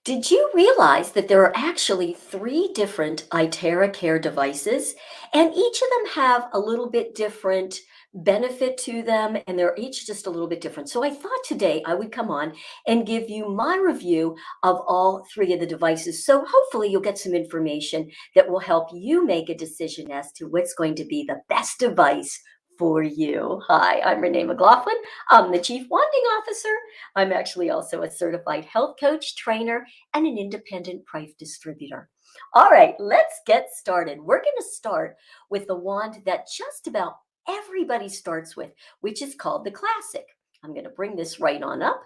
Did you realize that there are actually three different iTerra Care devices, and each of them have a little bit different benefit to them, and they're each just a little bit different. So I thought today I would come on and give you my review of all three of the devices. So hopefully you'll get some information that will help you make a decision as to what's going to be the best device for you. Hi, I'm Renee McLaughlin. I'm the Chief Wanding Officer. I'm actually also a certified health coach, trainer, and an independent price distributor. All right, let's get started. We're going to start with the wand that just about everybody starts with, which is called the Classic. I'm going to bring this right on up.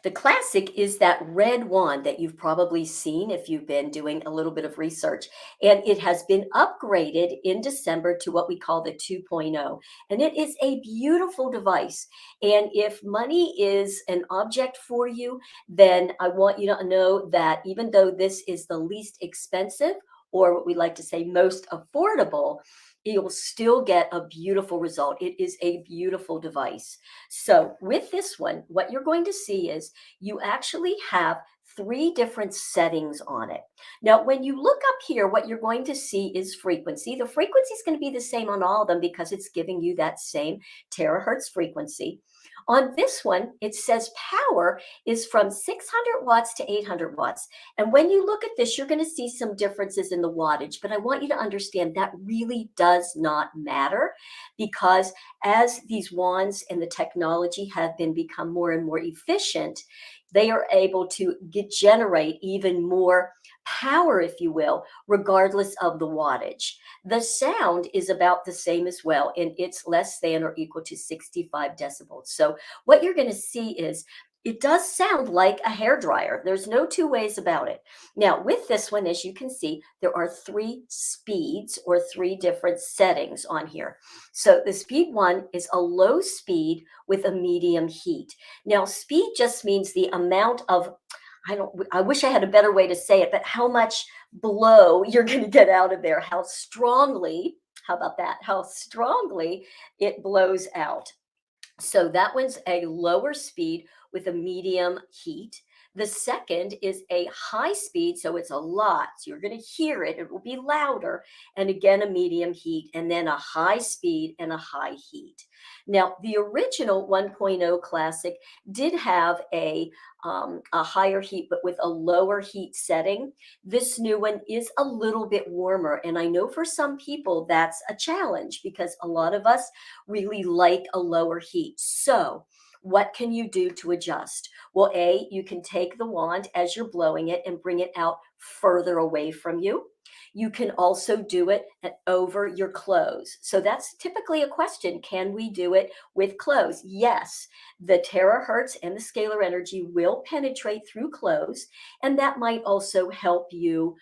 The Classic is that red wand that you've probably seen if you've been doing a little bit of research. And it has been upgraded in December to what we call the 2.0. And it is a beautiful device. And if money is an object for you, then I want you to know that even though this is the least expensive, or what we like to say most affordable, you'll still get a beautiful result. It is a beautiful device. So with this one, what you're going to see is you actually have three different settings on it. Now, when you look up here, what you're going to see is frequency. The frequency is going to be the same on all of them because it's giving you that same terahertz frequency. On this one, it says power is from 600 watts to 800 watts. And when you look at this, you're going to see some differences in the wattage, but I want you to understand that really does not matter because as these wands and the technology have been become more and more efficient, they are able to generate even more power, if you will, regardless of the wattage. The sound is about the same as well, and it's less than or equal to 65 decibels. So what you're going to see is it does sound like a hair dryer. There's no two ways about it. Now, with this one, as you can see, there are three speeds or three different settings on here. So the speed one is a low speed with a medium heat. Now, speed just means the amount of I wish I had a better way to say it, but how much blow you're going to get out of there, how strongly, how about that? How strongly it blows out. So that one's a lower speed with a medium heat. The second is a high speed, so it's a lot. So you're going to hear it, it will be louder. And again, a medium heat, and then a high speed and a high heat. Now, the original 1.0 Classic did have a higher heat, but with a lower heat setting. This new one is a little bit warmer. And I know for some people that's a challenge because a lot of us really like a lower heat. So what can you do to adjust? Well, you can take the wand as you're blowing it and bring it out further away from you. You can also do it over your clothes. So that's typically a question. Can we do it with clothes? Yes, the terahertz and the scalar energy will penetrate through clothes, and that might also help you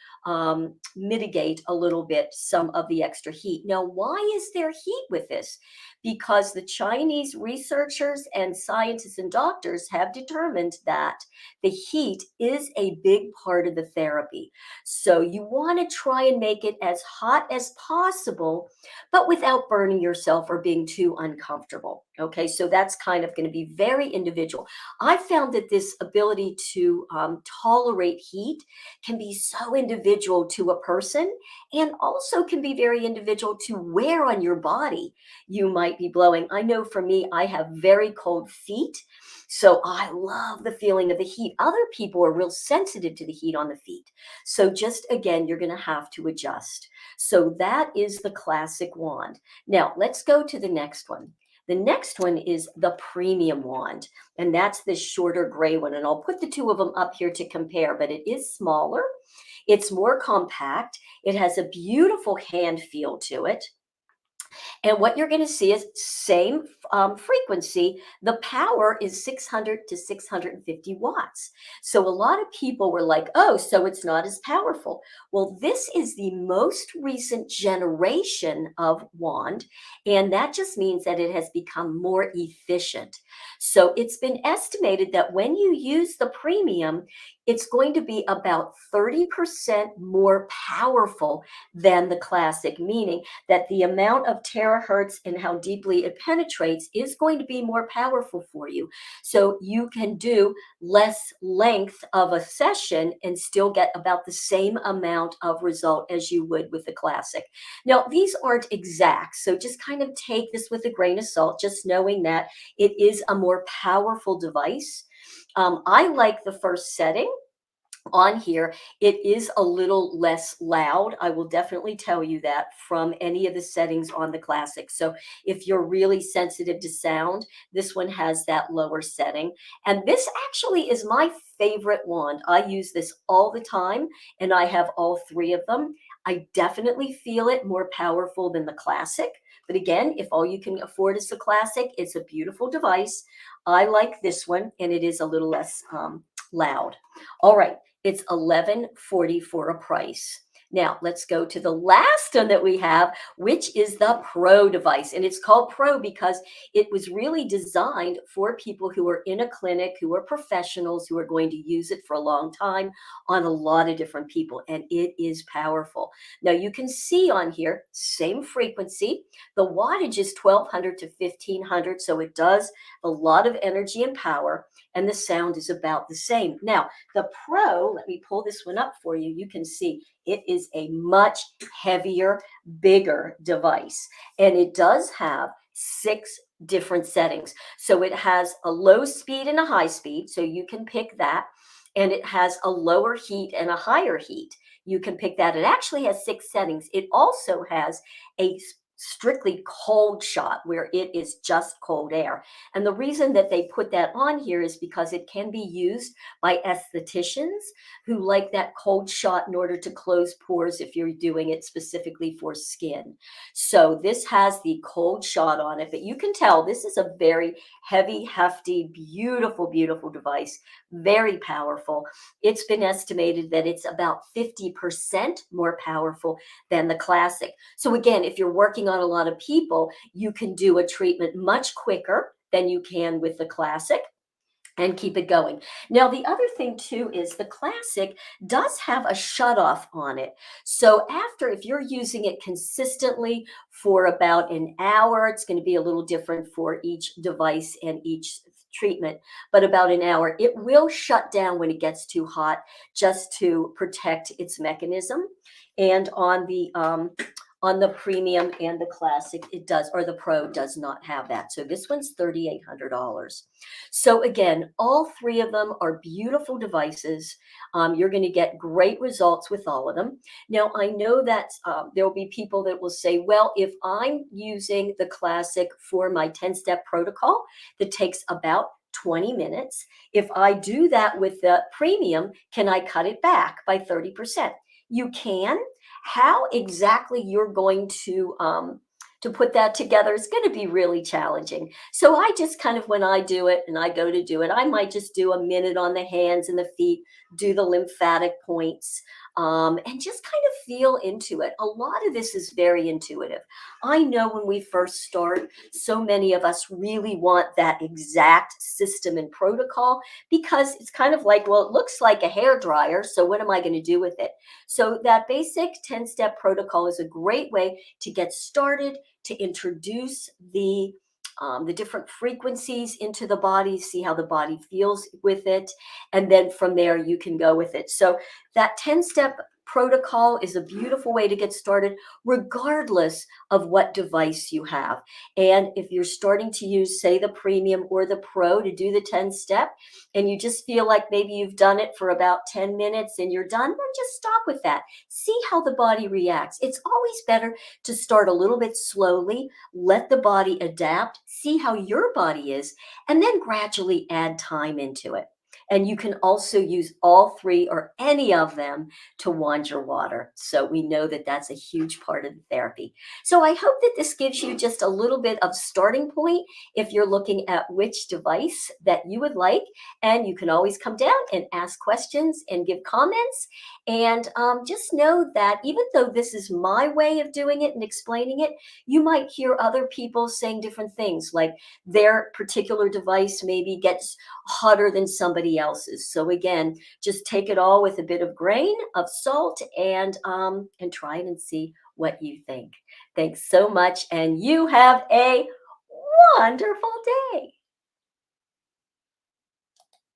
mitigate a little bit some of the extra heat. Now, why is there heat with this? Because the Chinese researchers and scientists and doctors have determined that the heat is a big part of the therapy. So you want to try and make it as hot as possible, but without burning yourself or being too uncomfortable. Okay, so that's kind of going to be very individual. I found that this ability to tolerate heat can be so individual to a person and also can be very individual to where on your body you might be blowing. I know for me, I have very cold feet. So I love the feeling of the heat. Other people are real sensitive to the heat on the feet. So just again, you're going to have to adjust. So that is the Classic wand. Now let's go to the next one. The next one is the premium wand, and that's this shorter gray one. And I'll put the two of them up here to compare, but it is smaller. It's more compact. It has a beautiful hand feel to it. And what you're going to see is same frequency. The power is 600 to 650 watts. So a lot of people were like, oh, so it's not as powerful. Well, this is the most recent generation of wand. And that just means that it has become more efficient. So it's been estimated that when you use the premium, it's going to be about 30% more powerful than the classic, meaning that the amount of terahertz and how deeply it penetrates is going to be more powerful for you. So you can do less length of a session and still get about the same amount of result as you would with the classic. Now, these aren't exact, so just kind of take this with a grain of salt, just knowing that it is a more powerful device. I like the first setting on here. It is a little less loud. I will definitely tell you that from any of the settings on the classic. So if you're really sensitive to sound, this one has that lower setting. And this actually is my favorite wand. I use this all the time, and I have all three of them. I definitely feel it more powerful than the classic. But again, if all you can afford is the classic, it's a beautiful device. I like this one, and it is a little less loud. All right. It's $11.40 for a price. Now, let's go to the last one that we have, which is the Pro device. And it's called Pro because it was really designed for people who are in a clinic, who are professionals, who are going to use it for a long time on a lot of different people. And it is powerful. Now, you can see on here, same frequency. The wattage is 1200 to 1500. So it does a lot of energy and power. And the sound is about the same. Now, the Pro, let me pull this one up for you. You can see it is a much heavier, bigger device. And it does have 6 different settings. So it has a low speed and a high speed. So you can pick that. And it has a lower heat and a higher heat. You can pick that. It actually has 6 settings. It also has a strictly cold shot where it is just cold air. And the reason that they put that on here is because it can be used by estheticians who like that cold shot in order to close pores if you're doing it specifically for skin. So this has the cold shot on it, but you can tell this is a very heavy, hefty, beautiful, beautiful device, very powerful. It's been estimated that it's about 50% more powerful than the classic. So again, if you're working on a lot of people, you can do a treatment much quicker than you can with the classic and keep it going. Now, the other thing too is the classic does have a shut off on it. So after, if you're using it consistently for about an hour, it's going to be a little different for each device and each treatment, but about an hour, it will shut down when it gets too hot just to protect its mechanism. And on the premium and the classic, it does, or the Pro does not have that. So this one's $3,800. So again, all three of them are beautiful devices. You're going to get great results with all of them. Now, I know that there will be people that will say, well, if I'm using the classic for my 10-step protocol that takes about 20 minutes, if I do that with the premium, can I cut it back by 30%? You can. How exactly you're going to put that together is going to be really challenging. So I just kind of, when I do it and I go to do it, I might just do a minute on the hands and the feet, do the lymphatic points, and just kind of feel into it. A lot of this is very intuitive. I know when we first start, so many of us really want that exact system and protocol because it's kind of like, well, it looks like a hair dryer, so what am I going to do with it? So that basic 10-step protocol is a great way to get started, to introduce the different frequencies into the body, see how the body feels with it. And then from there, you can go with it. So that 10-step protocol is a beautiful way to get started, regardless of what device you have. And if you're starting to use, say, the premium or the Pro to do the 10-step, and you just feel like maybe you've done it for about 10 minutes and you're done, then just stop with that. See how the body reacts. It's always better to start a little bit slowly, let the body adapt, see how your body is, and then gradually add time into it. And you can also use all three or any of them to wand your water. So we know that that's a huge part of the therapy. So I hope that this gives you just a little bit of starting point if you're looking at which device that you would like. And you can always come down and ask questions and give comments. And just know that even though this is my way of doing it and explaining it, you might hear other people saying different things, like their particular device maybe gets hotter than somebody somebody else's. So again, just take it all with a bit of grain of salt and try it and see what you think. Thanks so much, and you have a wonderful day.